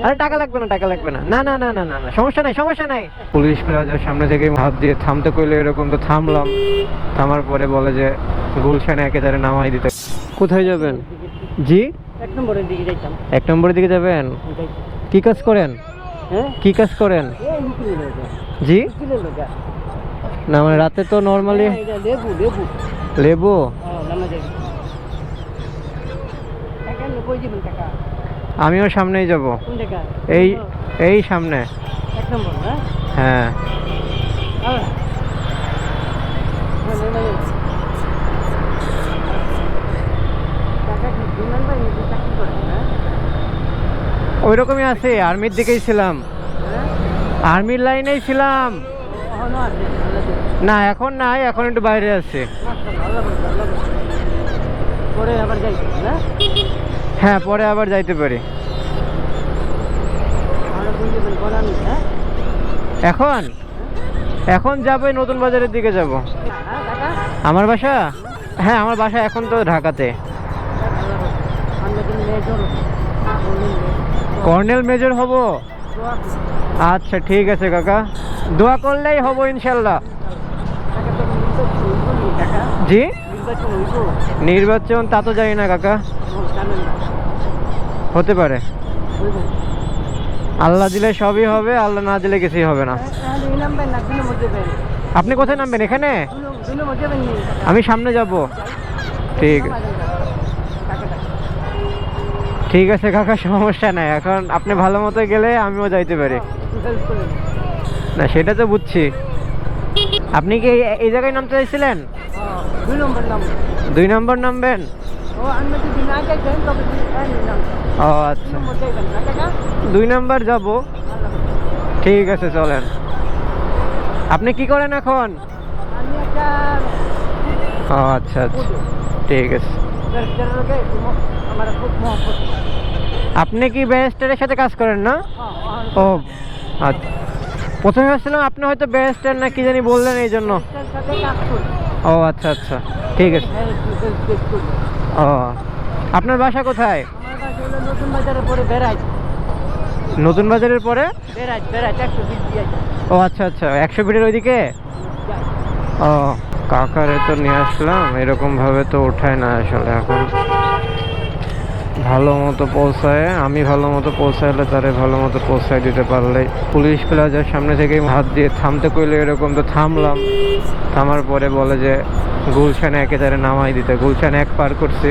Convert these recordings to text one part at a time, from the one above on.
আরে টাকা লাগবে না, টাকা লাগবে না, না না না না না না, সমস্যা নাই, সমস্যা নাই। পুলিশ প্লাজার সামনে থেকে হাত দিয়ে থামতে কইলে এরকম তো থামলাম। থামার পরে বলে যে গুলশানে একেবারে নামাই দিতে। কোথায় যাবেন? জি, 1 নম্বরের দিকে যাইতাম। 1 নম্বরের দিকে যাবেন? কি কাজ করেন? হ্যাঁ, কি কাজ করেন? এই উকিলের লোক। জি, উকিলের লোক। না মানে রাতে তো নর্মালি এটা লেবু লেবু। লেবু। নামা যাই। টাকা কই দিবেন টাকা? আমিও সামনেই যাব। কোন টাকা? এই এই সামনে। 1 নম্বর না? হ্যাঁ, হ্যাঁ। টাকা কি দিবেন ভাই? নিজে চাকরি করেন না? ওই রকমই আছে, আর্মির দিকেই ছিলাম, হ্যাঁ? আর্মির লাইনেই ছিলাম। এখনো আছে, ভালো আছে। না এখন নাই, এখন একটু বাইরে আছে। মাশাআল্লাহ, আল্লাহ বড়, আল্লাহ বড়। পরে আবার যাইবেন না? হ্যাঁ, পরে আবার যাইতে পারি। আমরা কোন দিবেন বলানি, হ্যাঁ? এখন এখন যাবো নতুন বাজারের দিকে যাব। হ্যাঁ, টাকা? আমার বাসা? হ্যাঁ, আমার বাসা এখন তো ঢাকাতে। আমরা কিন্তু মেজর কর্নেল মেজর হব? আচ্ছা ঠিক আছে কাকা, দোয়া করলেই হব ইনশাল্লাহ। জি, নির্বাচন তা তো জানি না কাকা, হতে পারে। আল্লাহ দিলে সবই হবে, আল্লাহ না দিলে কিছুই হবে না। আপনি কোথায় নামবেন? এখানে? আমি সামনে যাব। ঠিক ঠিক আছে কাকা, সমস্যা নাই। এখন আপনি ভালো মতো গেলে আমিও যাইতে পারি। না সেটা তো বুঝছি। আপনি কি এই জায়গায় নামতে চাইছিলেন? 2 নম্বর নামবেন? ও আচ্ছা, 2 নম্বর যাব। ঠিক আছে চলেন। আপনি কি করেন এখন? ও আচ্ছা আচ্ছা, ঠিক আছে। আপনি কি ব্যারিস্টারের সাথে কাজ করেন না? ও আচ্ছা, প্রথমে ভাবছিলাম আপনি হয়তো ব্যারিস্টার না কি জানি বললেন, এই জন্য। ও আচ্ছা আচ্ছা, ঠিক আছে। ও, আপনার বাসা কোথায়? নতুন বাজারের পরে বেড়াই। নতুন বাজারের পরে? বেড়াই বেড়াই 120 দিয়ে যায়। ও আচ্ছা আচ্ছা, 100 ফিটের ওইদিকে। ও, কাকারে তো নিয়ে আসলাম, এরকম ভাবে তো ওঠায় না আসলে। এখন ভালো মতো পৌঁছায়, আমি ভালো মতো পৌঁছাইলে তারে ভালো মতো পৌঁছায় দিতে পারলে। পুলিশ প্লাজার সামনে থেকে হাত দিয়ে থামতে কইলে এরকম তো থামলাম। থামার পরে বলে যে গুলশানে একেবারে নামাই দিতে। গুলশান 1 পার করছি,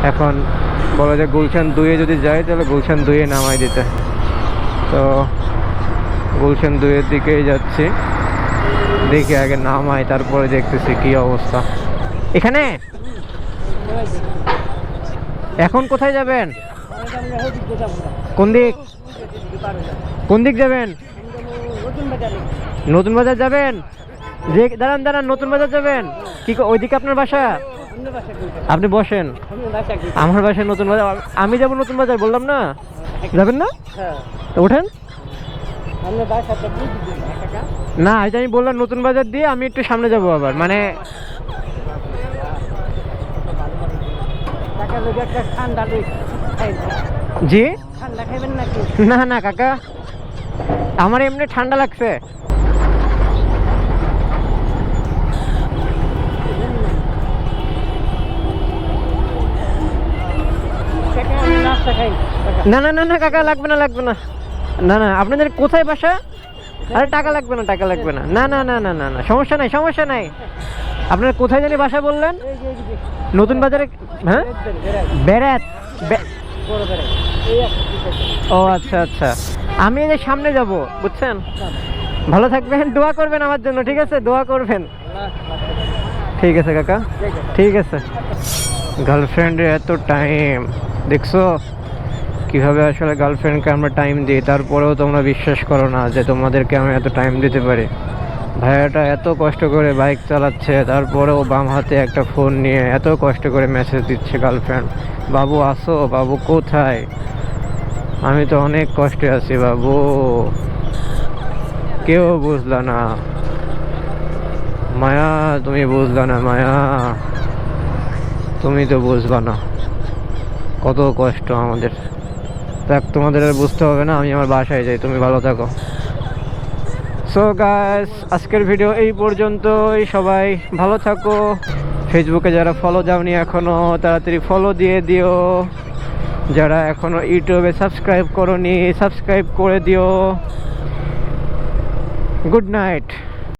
এখন বলে যে গুলশান 2-এ যদি যাই তাহলে গুলশান 2-এ নামাই দিতে। তো গুলশান 2-এর দিকেই যাচ্ছি, দেখি আগে নামাই তারপরে দেখতেছি কি অবস্থা। এখানে এখন কোথায় যাবেন? কোন দিক? কোন দিক যাবেন? নতুন বাজার যাবেন? যে দাঁড়ান দাঁড়ান, নতুন বাজার যাবেন? কি ওইদিকে আপনার বাসা? আপনি বসেন, আমার বাসায় নতুন বাজার। আমি যাবো নতুন বাজার, বললাম না? যাবেন না? ওঠেন না, এটা আমি বললাম নতুন বাজার দিয়ে আমি একটু সামনে যাব আবার, মানে জি না না কাকা, আমার এমনি ঠান্ডা লাগছে। না না না না কাকা, লাগবে না লাগবে না। না না, আপনাদের কোথায় বাসা? আরে টাকা লাগবে না, টাকা লাগবে না, না না না না না না, সমস্যা নাই, সমস্যা নাই। আপনার কোথায় জানি বাসা বললেন? নতুন বাজারে। হ্যাঁ, বেড়াত। ও আচ্ছা আচ্ছা, আমি এই যে সামনে যাব, বুঝছেন? ভালো থাকবেন, দোয়া করবেন আমার জন্য, ঠিক আছে? দোয়া করবেন। ঠিক আছে কাকা, ঠিক আছে। গার্লফ্রেন্ডের এত টাইম, দেখছো কিভাবে আসলে গার্লফ্রেন্ডকে আমরা টাইম দিই, তারপরেও তোমরা বিশ্বাস করো না যে তোমাদেরকে আমি এত টাইম দিতে পারি। ভাইয়াটা এত কষ্ট করে বাইক চালাচ্ছে, তারপরেও বাম হাতে একটা ফোন নিয়ে এত কষ্ট করে মেসেজ দিচ্ছে গার্লফ্রেন্ড, বাবু আসো, বাবু কোথায়? আমি তো অনেক কষ্টে আছি বাবু, কেউ বুঝলা না মায়া, তুমি বুঝলা না মায়া, তুমি তো বুঝবা না কত কষ্ট আমাদের। দেখ তোমাদের আর বুঝতে হবে না, আমি আমার বাসায় যাই, তুমি ভালো থাকো। সো গাইস, আজকের ভিডিও এই পর্যন্তই। সবাই ভালো থাকো। ফেসবুকে যারা ফলো দাওনি এখনো, তাড়াতাড়ি ফলো দিয়ে দিও। যারা এখনো ইউটিউবে সাবস্ক্রাইব করোনি, সাবস্ক্রাইব করে দিও। Good night.